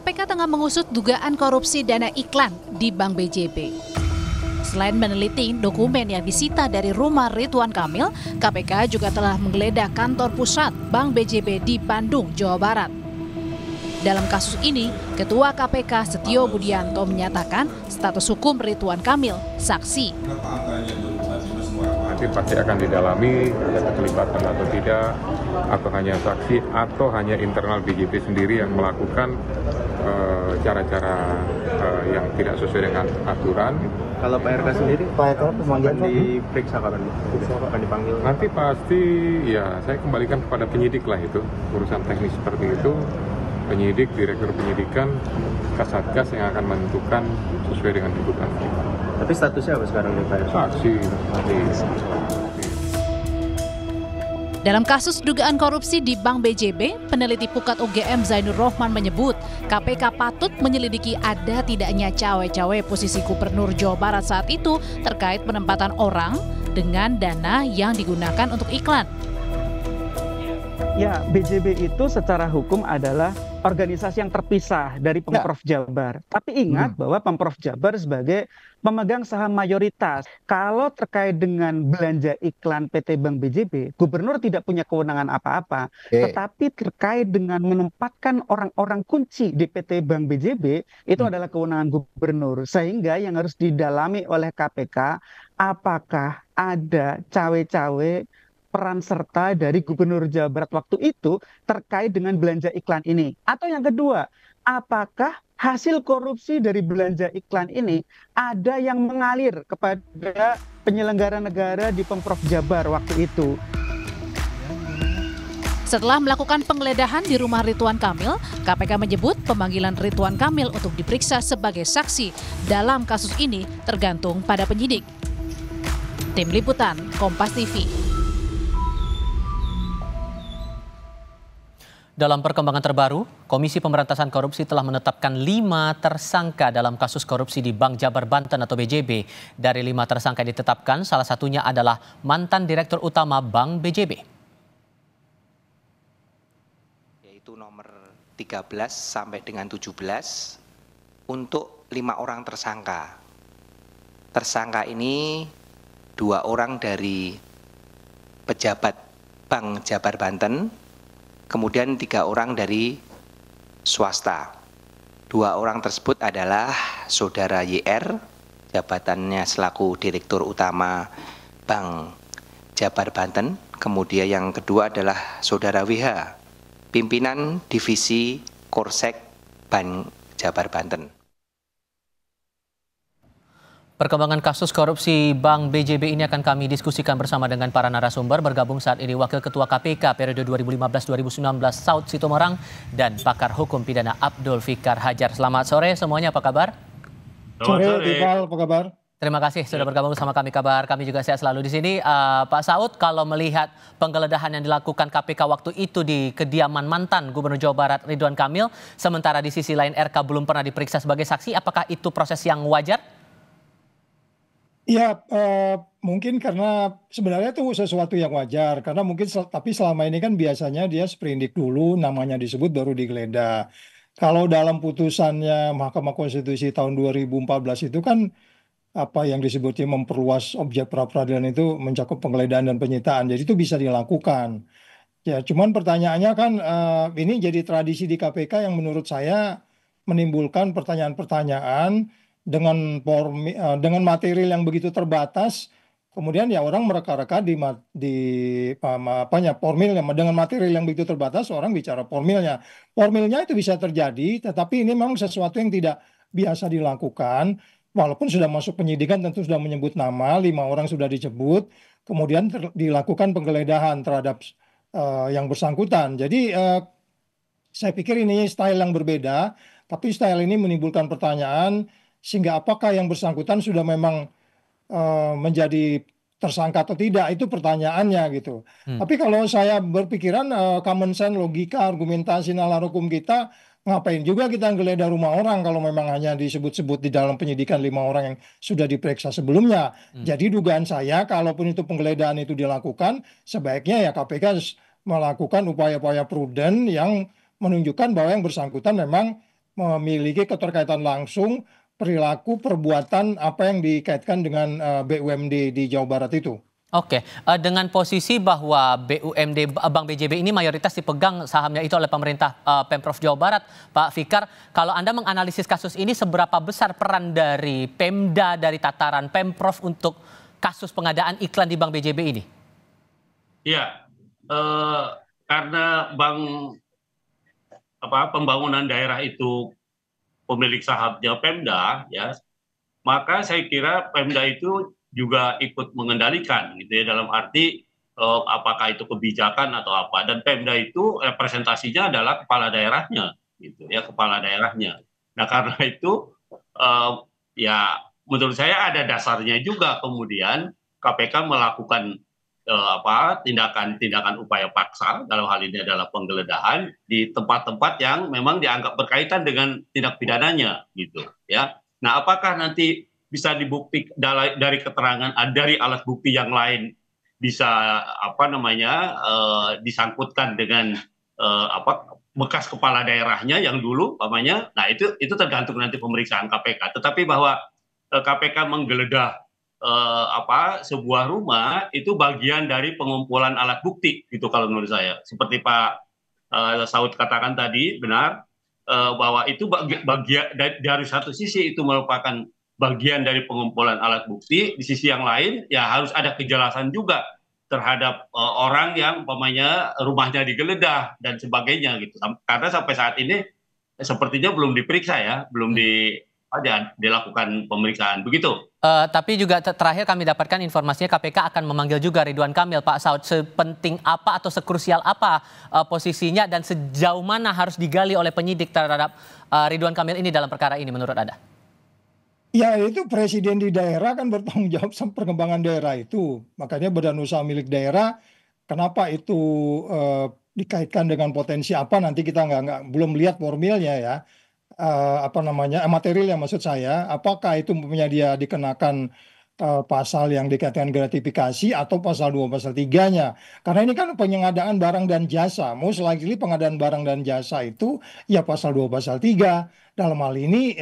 KPK tengah mengusut dugaan korupsi dana iklan di Bank BJB. Selain meneliti dokumen yang disita dari rumah Ridwan Kamil, KPK juga telah menggeledah kantor pusat Bank BJB di Bandung, Jawa Barat. Dalam kasus ini, Ketua KPK Setio Budianto menyatakan status hukum Ridwan Kamil saksi. Nanti pasti akan didalami ada keterlibatan atau tidak, atau hanya saksi atau hanya internal BJB sendiri yang melakukan cara-cara yang tidak sesuai dengan aturan. Kalau Pak RK sendiri, Pak RK akan diperiksa kapan? Akan dipanggil? Nanti pasti ya saya kembalikan kepada penyidik lah itu, urusan teknis seperti itu. Penyidik, direktur penyidikan, Kasatgas yang akan menentukan sesuai dengan tuntutan. Tapi statusnya apa sekarang nih Pak RK? Saksi. Dalam kasus dugaan korupsi di Bank BJB, peneliti Pukat UGM Zainur Rohman menyebut KPK patut menyelidiki ada tidaknya cawe-cawe posisi Gubernur Jawa Barat saat itu terkait penempatan orang dengan dana yang digunakan untuk iklan. Ya, BJB itu secara hukum adalah organisasi yang terpisah dari Pemprov Jabar. Tapi ingat bahwa Pemprov Jabar sebagai pemegang saham mayoritas. Kalau terkait dengan belanja iklan PT Bank BJB, gubernur tidak punya kewenangan apa-apa. Tetapi terkait dengan menempatkan orang-orang kunci di PT Bank BJB, itu adalah kewenangan gubernur. Sehingga yang harus didalami oleh KPK, apakah ada cawe-cawe peran serta dari Gubernur Jawa Barat waktu itu terkait dengan belanja iklan ini. Atau yang kedua, apakah hasil korupsi dari belanja iklan ini ada yang mengalir kepada penyelenggara negara di Pemprov Jabar waktu itu. Setelah melakukan penggeledahan di rumah Ridwan Kamil, KPK menyebut pemanggilan Ridwan Kamil untuk diperiksa sebagai saksi dalam kasus ini tergantung pada penyidik. Tim Liputan, Kompas TV. Dalam perkembangan terbaru, Komisi Pemberantasan Korupsi telah menetapkan 5 tersangka dalam kasus korupsi di Bank Jabar Banten atau BJB. Dari 5 tersangka yang ditetapkan, salah satunya adalah mantan Direktur Utama Bank BJB. Yaitu nomor 13 sampai dengan 17 untuk 5 orang tersangka. Tersangka ini 2 orang dari pejabat Bank Jabar Banten, kemudian 3 orang dari swasta. 2 orang tersebut adalah Saudara YR, jabatannya selaku Direktur Utama Bank Jabar Banten. Kemudian yang kedua adalah Saudara WH, pimpinan Divisi Korsek Bank Jabar Banten. Perkembangan kasus korupsi Bank BJB ini akan kami diskusikan bersama dengan para narasumber. Bergabung saat ini Wakil Ketua KPK periode 2015-2019 Saud Sitomorang dan pakar hukum pidana Abdul Fikar Hajar. Selamat sore semuanya, apa kabar? Sore, Iqbal, apa kabar? Terima kasih sudah bergabung bersama kami. Kabar kami juga sehat selalu di sini. Pak Saud, kalau melihat penggeledahan yang dilakukan KPK waktu itu di kediaman mantan Gubernur Jawa Barat Ridwan Kamil, sementara di sisi lain RK belum pernah diperiksa sebagai saksi, apakah itu proses yang wajar? Ya, mungkin karena sebenarnya itu sesuatu yang wajar. Karena mungkin, tapi selama ini kan biasanya dia sprindik dulu, namanya disebut baru digeledah. Kalau dalam putusannya Mahkamah Konstitusi tahun 2014 itu kan apa yang disebutnya memperluas objek pra-peradilan itu mencakup penggeledahan dan penyitaan. Jadi itu bisa dilakukan. Ya, cuman pertanyaannya kan ini jadi tradisi di KPK yang menurut saya menimbulkan pertanyaan-pertanyaan dengan material yang begitu terbatas, kemudian ya orang mereka-reka di formilnya dengan material yang begitu terbatas, orang bicara formilnya itu bisa terjadi, tetapi ini memang sesuatu yang tidak biasa dilakukan. Walaupun sudah masuk penyidikan, tentu sudah menyebut nama, 5 orang sudah disebut, kemudian dilakukan penggeledahan terhadap yang bersangkutan. Jadi saya pikir ini style yang berbeda, tapi style ini menimbulkan pertanyaan, sehingga apakah yang bersangkutan sudah memang menjadi tersangka atau tidak, itu pertanyaannya gitu. Tapi kalau saya berpikiran common sense, logika, argumentasi nalar hukum kita, ngapain juga kita geledah rumah orang kalau memang hanya disebut-sebut di dalam penyidikan 5 orang yang sudah diperiksa sebelumnya. Jadi dugaan saya, kalaupun itu penggeledahan itu dilakukan, sebaiknya ya KPK melakukan upaya-upaya prudent yang menunjukkan bahwa yang bersangkutan memang memiliki keterkaitan langsung perilaku perbuatan apa yang dikaitkan dengan BUMD di Jawa Barat itu. Oke, dengan posisi bahwa BUMD Bank BJB ini mayoritas dipegang sahamnya itu oleh pemerintah Pemprov Jawa Barat, Pak Fikar, kalau Anda menganalisis kasus ini seberapa besar peran dari Pemda dari tataran Pemprov untuk kasus pengadaan iklan di Bank BJB ini? Iya, karena pembangunan daerah itu pemilik sahamnya Pemda, ya, maka saya kira Pemda itu juga ikut mengendalikan gitu ya, dalam arti apakah itu kebijakan atau apa, dan Pemda itu representasinya adalah kepala daerahnya gitu ya, kepala daerahnya. Nah karena itu ya menurut saya ada dasarnya juga kemudian KPK melakukan tindakan upaya paksa, dalam hal ini adalah penggeledahan di tempat-tempat yang memang dianggap berkaitan dengan tindak pidananya gitu ya. Nah apakah nanti bisa dibuktikan dari keterangan dari alat bukti yang lain bisa disangkutkan dengan bekas kepala daerahnya yang dulu umpamanya. Nah itu tergantung nanti pemeriksaan KPK. Tetapi bahwa KPK menggeledah sebuah rumah itu bagian dari pengumpulan alat bukti gitu kalau menurut saya. Seperti Pak Saud katakan tadi benar bahwa itu bagian dari satu sisi itu merupakan bagian dari pengumpulan alat bukti, di sisi yang lain ya harus ada kejelasan juga terhadap orang yang umpamanya rumahnya digeledah dan sebagainya gitu. Karena sampai saat ini sepertinya belum diperiksa ya, belum dilakukan pemeriksaan begitu. Tapi juga terakhir kami dapatkan informasinya KPK akan memanggil juga Ridwan Kamil, Pak Saud. Sepenting apa atau sekrusial apa posisinya dan sejauh mana harus digali oleh penyidik terhadap Ridwan Kamil ini dalam perkara ini menurut Anda? Ya itu presiden di daerah kan bertanggung jawab sama perkembangan daerah itu. Makanya badan usaha milik daerah, kenapa itu dikaitkan dengan potensi apa nanti kita belum lihat formilnya ya. Material yang maksud saya, apakah itu dia dikenakan pasal yang dikaitkan gratifikasi atau pasal 2 pasal 3-nya. Karena ini kan pengadaan barang dan jasa. Most likely pengadaan barang dan jasa itu ya pasal 2 pasal 3. Dalam hal ini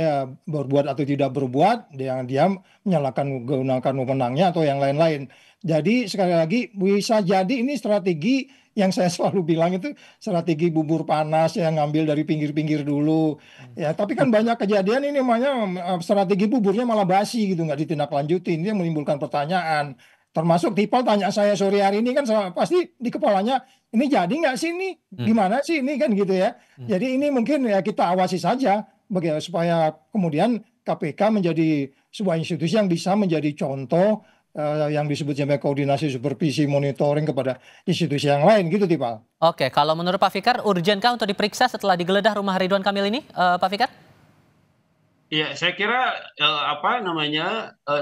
berbuat atau tidak berbuat, dia gunakan wewenangnya atau yang lain-lain. Jadi sekali lagi bisa jadi ini strategi yang saya selalu bilang itu strategi bubur panas yang ngambil dari pinggir-pinggir dulu. Ya, tapi kan banyak kejadian ini namanya strategi buburnya malah basi gitu, nggak ditindaklanjuti. Ini yang menimbulkan pertanyaan. Termasuk Tipal tanya saya sore hari ini kan pasti di kepalanya, ini jadi nggak sih ini? Gimana sih ini kan gitu ya. Jadi ini mungkin ya kita awasi saja supaya kemudian KPK menjadi sebuah institusi yang bisa menjadi contoh yang disebut sebagai koordinasi supervisi monitoring kepada institusi yang lain gitu Tipal. Oke, kalau menurut Pak Fikar urgenkah untuk diperiksa setelah digeledah rumah Ridwan Kamil ini, Pak Fikar? Ya, saya kira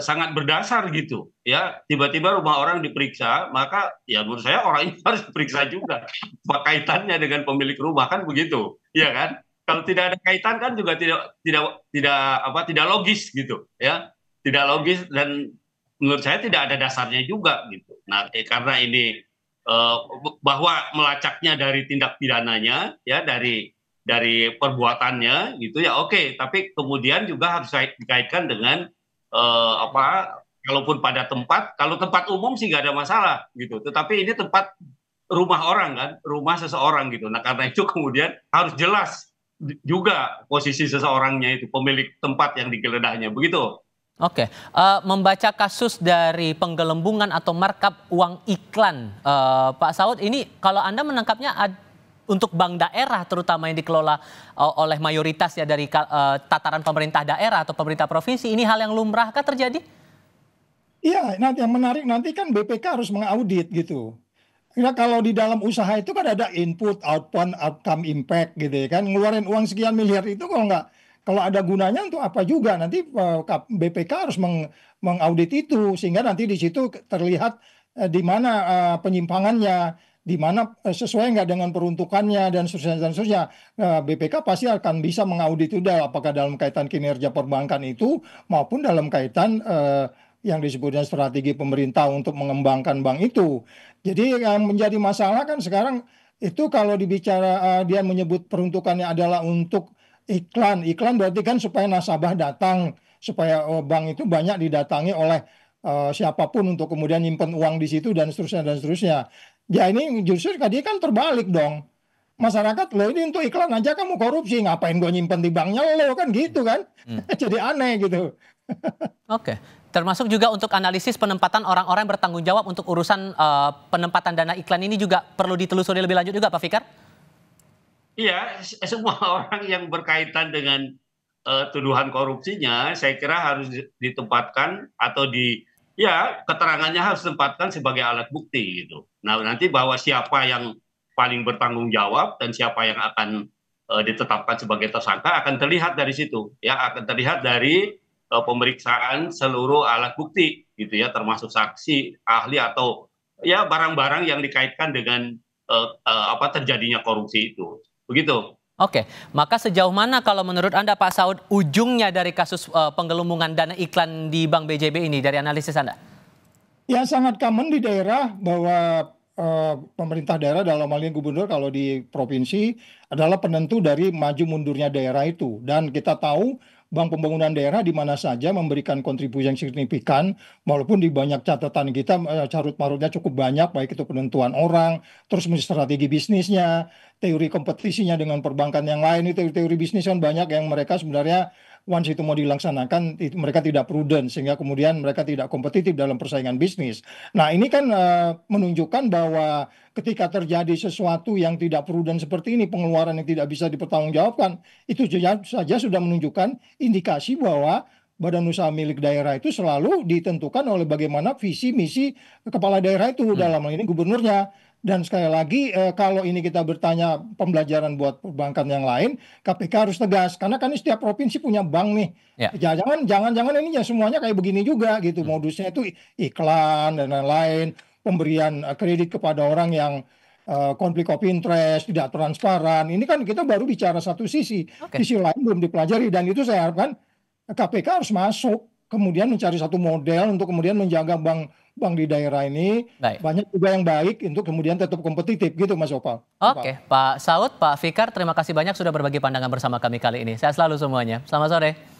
sangat berdasar gitu ya. Tiba-tiba rumah orang diperiksa, maka ya menurut saya orang ini harus diperiksa juga. Apa kaitannya dengan pemilik rumah kan begitu, ya kan? Kalau tidak ada kaitan kan juga tidak logis gitu ya. Tidak logis dan menurut saya tidak ada dasarnya juga gitu. Nah, karena ini bahwa melacaknya dari tindak pidananya ya, dari perbuatannya gitu ya oke, tapi kemudian juga harus dikaitkan dengan kalaupun pada kalau tempat umum sih nggak ada masalah gitu, tetapi ini tempat rumah orang kan, rumah seseorang gitu. Nah karena itu kemudian harus jelas juga posisi seseorangnya itu, pemilik tempat yang digeledahnya begitu. Oke, membaca kasus dari penggelembungan atau markup uang iklan, Pak Saud, ini kalau Anda menangkapnya untuk bank daerah terutama yang dikelola oleh mayoritas ya dari tataran pemerintah daerah atau pemerintah provinsi, ini hal yang lumrahkah terjadi? Iya, nanti yang menarik nanti kan BPK harus mengaudit gitu. Karena kalau di dalam usaha itu kan ada input, output, outcome, impact gitu ya kan. Ngeluarin uang sekian miliar itu kalau ada gunanya untuk apa juga, nanti BPK harus mengaudit itu sehingga nanti di situ terlihat di mana penyimpangannya, di mana sesuai nggak dengan peruntukannya dan seterusnya. BPK pasti akan bisa mengaudit itu apakah dalam kaitan kinerja perbankan itu maupun dalam kaitan yang disebutnya strategi pemerintah untuk mengembangkan bank itu. Jadi yang menjadi masalah kan sekarang itu kalau dibicara dia menyebut peruntukannya adalah untuk Iklan berarti kan supaya nasabah datang, supaya bank itu banyak didatangi oleh siapapun untuk kemudian nyimpen uang di situ dan seterusnya dan seterusnya. Ya ini justru tadi kan terbalik dong. Masyarakat lo ini untuk iklan aja kamu korupsi, ngapain gue nyimpen di banknya lo kan gitu kan. Jadi aneh gitu. Oke, termasuk juga untuk analisis penempatan orang-orang yang bertanggung jawab untuk urusan penempatan dana iklan ini juga perlu ditelusuri lebih lanjut juga Pak Fikar? Iya, semua orang yang berkaitan dengan tuduhan korupsinya, saya kira harus ditempatkan atau keterangannya harus ditempatkan sebagai alat bukti gitu. Nah, nanti bahwa siapa yang paling bertanggung jawab dan siapa yang akan ditetapkan sebagai tersangka akan terlihat dari situ, ya, akan terlihat dari pemeriksaan seluruh alat bukti gitu ya, termasuk saksi, ahli atau ya barang-barang yang dikaitkan dengan terjadinya korupsi itu. Begitu. Oke, maka sejauh mana kalau menurut Anda Pak Saud ujungnya dari kasus penggelembungan dana iklan di Bank BJB ini dari analisis Anda? Ya sangat common di daerah bahwa pemerintah daerah dalam hal ini gubernur kalau di provinsi adalah penentu dari maju mundurnya daerah itu. Dan kita tahu Bank Pembangunan Daerah di mana saja memberikan kontribusi yang signifikan, walaupun di banyak catatan kita carut marutnya cukup banyak, baik itu penentuan orang, terus strategi bisnisnya, teori kompetisinya dengan perbankan yang lain, itu teori bisnis kan banyak yang mereka sebenarnya once itu mau dilaksanakan mereka tidak prudent sehingga kemudian mereka tidak kompetitif dalam persaingan bisnis. Nah ini kan menunjukkan bahwa ketika terjadi sesuatu yang tidak prudent seperti ini, pengeluaran yang tidak bisa dipertanggungjawabkan, itu saja sudah menunjukkan indikasi bahwa badan usaha milik daerah itu selalu ditentukan oleh bagaimana visi misi kepala daerah itu dalam hal ini gubernurnya. Dan sekali lagi kalau ini kita bertanya pembelajaran buat perbankan yang lain, KPK harus tegas karena kan setiap provinsi punya bank nih. Ya. Jangan ini ya semuanya kayak begini juga gitu. Modusnya itu iklan dan lain-lain, pemberian kredit kepada orang yang konflik of interest, tidak transparan. Ini kan kita baru bicara satu sisi. Sisi lain belum dipelajari dan itu saya harapkan KPK harus masuk kemudian mencari satu model untuk kemudian menjaga bank di daerah ini. Banyak juga yang baik untuk kemudian tetap kompetitif gitu Mas Opal. Oke, Pak Saud, Pak Fikar, terima kasih banyak sudah berbagi pandangan bersama kami kali ini. Sehat selalu semuanya. Selamat sore.